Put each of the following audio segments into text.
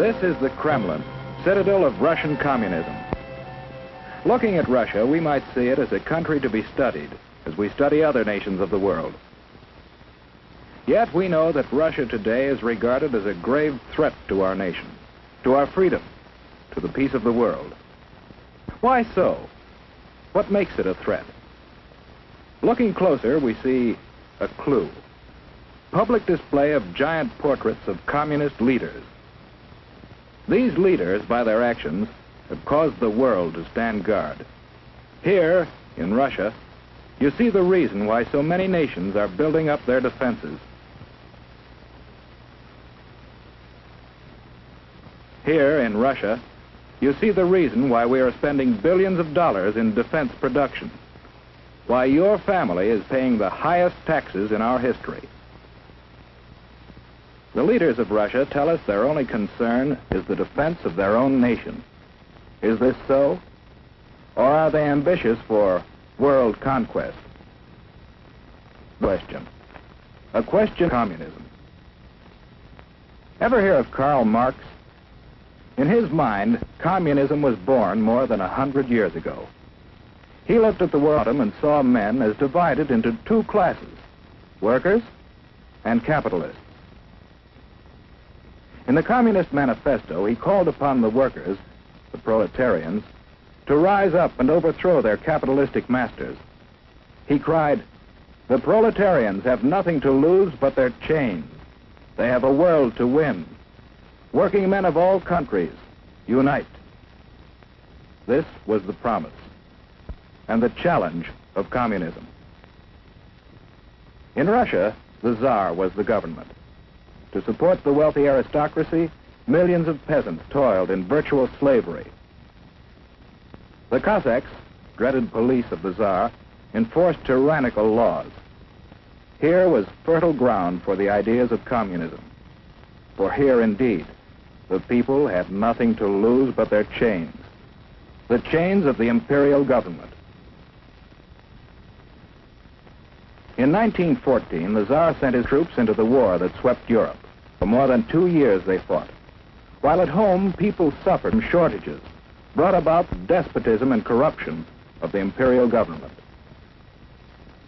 This is the Kremlin, citadel of Russian communism. Looking at Russia, we might see it as a country to be studied, as we study other nations of the world. Yet we know that Russia today is regarded as a grave threat to our nation, to our freedom, to the peace of the world. Why so? What makes it a threat? Looking closer, we see a clue. Public display of giant portraits of communist leaders. These leaders, by their actions, have caused the world to stand guard. Here, in Russia, you see the reason why so many nations are building up their defenses. Here, in Russia, you see the reason why we are spending billions of dollars in defense production, why your family is paying the highest taxes in our history. The leaders of Russia tell us their only concern is the defense of their own nation. Is this so? Or are they ambitious for world conquest? Question. A question of communism. Ever hear of Karl Marx? In his mind, communism was born more than 100 years ago. He looked at the world and saw men as divided into two classes, workers and capitalists. In the Communist Manifesto, he called upon the workers, the proletarians, to rise up and overthrow their capitalistic masters. He cried, "The proletarians have nothing to lose but their chains. They have a world to win. Working men of all countries, unite." This was the promise and the challenge of communism. In Russia, the Tsar was the government. To support the wealthy aristocracy, millions of peasants toiled in virtual slavery. The Cossacks, dreaded police of the Tsar, enforced tyrannical laws. Here was fertile ground for the ideas of communism. For here, indeed, the people had nothing to lose but their chains, the chains of the imperial government. In 1914, the Tsar sent his troops into the war that swept Europe. For more than 2 years they fought. While at home, people suffered from shortages, brought about the despotism and corruption of the imperial government.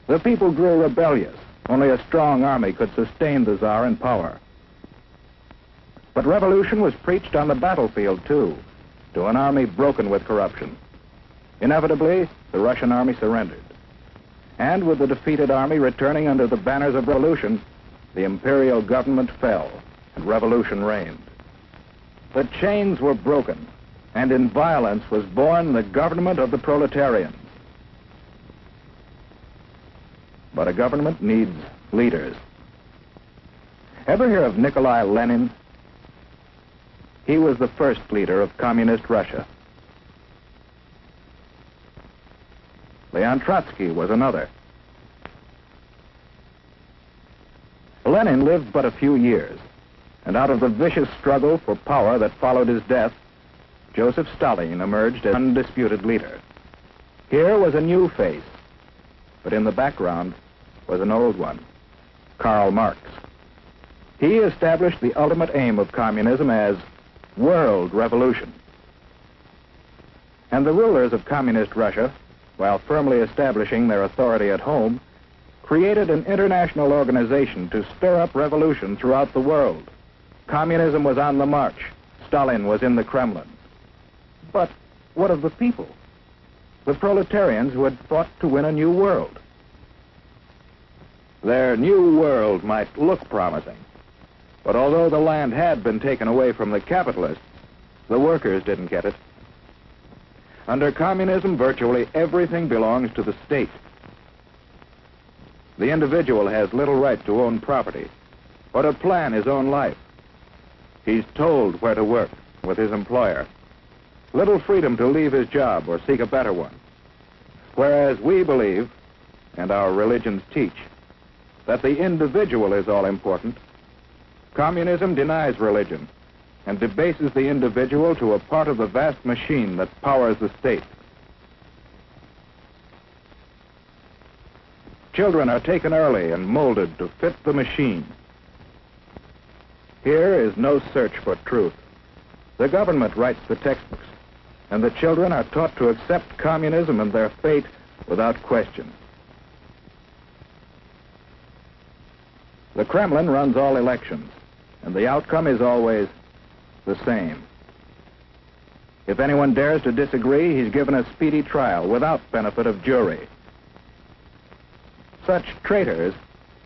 The people grew rebellious. Only a strong army could sustain the Tsar in power. But revolution was preached on the battlefield, too, to an army broken with corruption. Inevitably, the Russian army surrendered. And with the defeated army returning under the banners of revolution, the imperial government fell and revolution reigned. The chains were broken, and in violence was born the government of the proletarians. But a government needs leaders. Ever hear of Nikolai Lenin? He was the first leader of communist Russia. Leon Trotsky was another. Lenin lived but a few years, and out of the vicious struggle for power that followed his death, Joseph Stalin emerged as undisputed leader. Here was a new face, but in the background was an old one, Karl Marx. He established the ultimate aim of communism as world revolution. And the rulers of communist Russia, while firmly establishing their authority at home, created an international organization to stir up revolution throughout the world. Communism was on the march. Stalin was in the Kremlin. But what of the people? The proletarians who had fought to win a new world. Their new world might look promising, but although the land had been taken away from the capitalists, the workers didn't get it. Under communism, virtually everything belongs to the state. The individual has little right to own property or to plan his own life. He's told where to work with his employer. Little freedom to leave his job or seek a better one. Whereas we believe, and our religions teach, that the individual is all important, communism denies religion and debases the individual to a part of the vast machine that powers the state. Children are taken early and molded to fit the machine. Here is no search for truth, The government writes the textbooks, and the children are taught to accept communism and their fate without question. The Kremlin runs all elections, and the outcome is always the same. If anyone dares to disagree, he's given a speedy trial without benefit of jury. Such traitors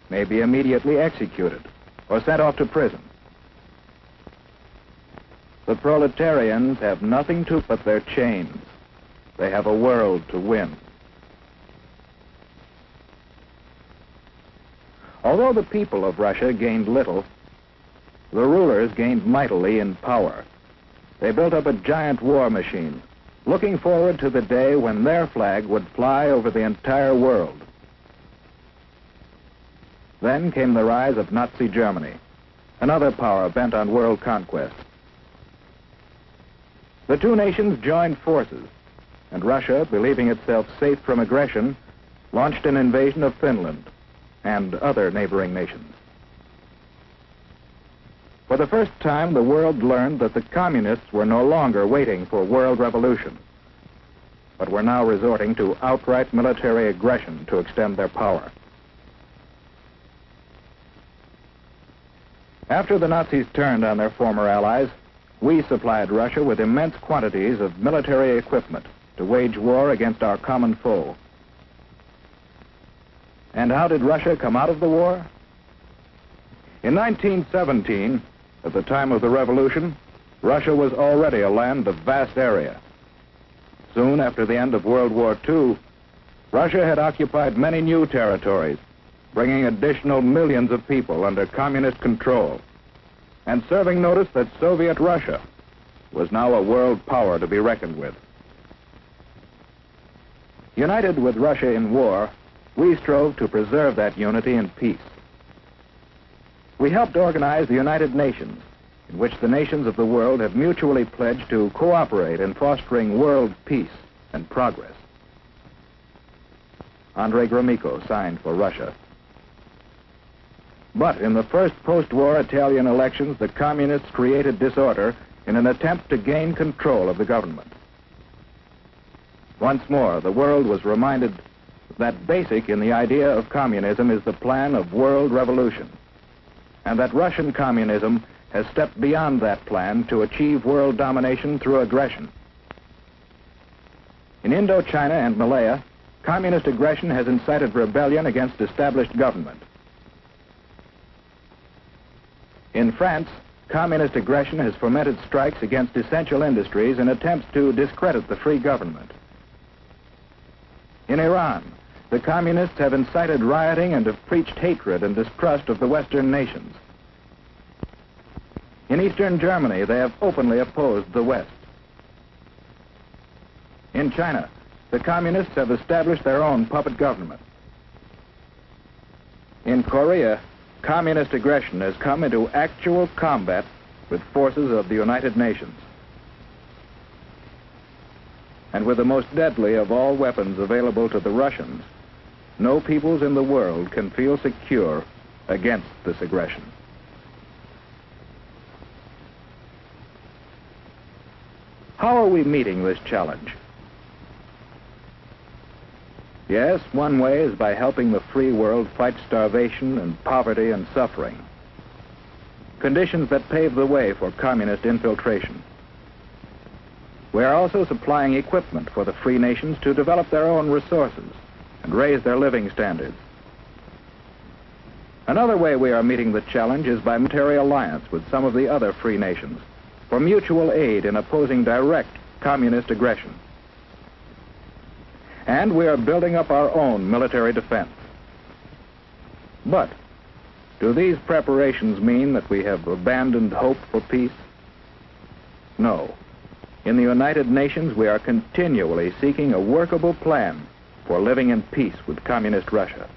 may be immediately executed or sent off to prison. The proletarians have nothing to but their chains. They have a world to win. Although the people of Russia gained little, the rulers gained mightily in power. They built up a giant war machine, looking forward to the day when their flag would fly over the entire world. Then came the rise of Nazi Germany, another power bent on world conquest. The two nations joined forces, and Russia, believing itself safe from aggression, launched an invasion of Finland and other neighboring nations. For the first time, the world learned that the communists were no longer waiting for world revolution, but were now resorting to outright military aggression to extend their power. After the Nazis turned on their former allies, we supplied Russia with immense quantities of military equipment to wage war against our common foe. And how did Russia come out of the war? In 1917, at the time of the revolution, Russia was already a land of vast area. Soon after the end of World War II, Russia had occupied many new territories, bringing additional millions of people under communist control, and serving notice that Soviet Russia was now a world power to be reckoned with. United with Russia in war, we strove to preserve that unity in peace. We helped organize the United Nations, in which the nations of the world have mutually pledged to cooperate in fostering world peace and progress. Andrei Gromyko signed for Russia. But in the first post-war Italian elections, the communists created disorder in an attempt to gain control of the government. Once more, the world was reminded that basic in the idea of communism is the plan of world revolution, and that Russian communism has stepped beyond that plan to achieve world domination through aggression. In Indochina and Malaya, communist aggression has incited rebellion against established government. In France, communist aggression has fomented strikes against essential industries in attempts to discredit the free government. In Iran, the communists have incited rioting and have preached hatred and distrust of the Western nations. In Eastern Germany, they have openly opposed the West. In China, the communists have established their own puppet government. In Korea, communist aggression has come into actual combat with forces of the United Nations. And with the most deadly of all weapons available to the Russians, no peoples in the world can feel secure against this aggression. How are we meeting this challenge? Yes, one way is by helping the free world fight starvation and poverty and suffering, conditions that pave the way for communist infiltration. We are also supplying equipment for the free nations to develop their own resources and raise their living standards. Another way we are meeting the challenge is by military alliance with some of the other free nations for mutual aid in opposing direct communist aggression. And we are building up our own military defense. But do these preparations mean that we have abandoned hope for peace? No. In the United Nations, we are continually seeking a workable plan for living in peace with communist Russia.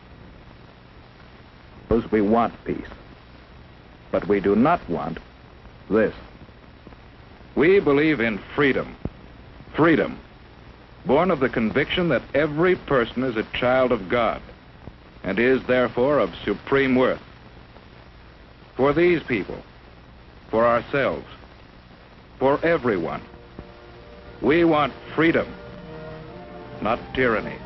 We want peace, but we do not want this. We believe in freedom. Freedom, born of the conviction that every person is a child of God and is therefore of supreme worth. For these people, for ourselves, for everyone. We want freedom, not tyranny.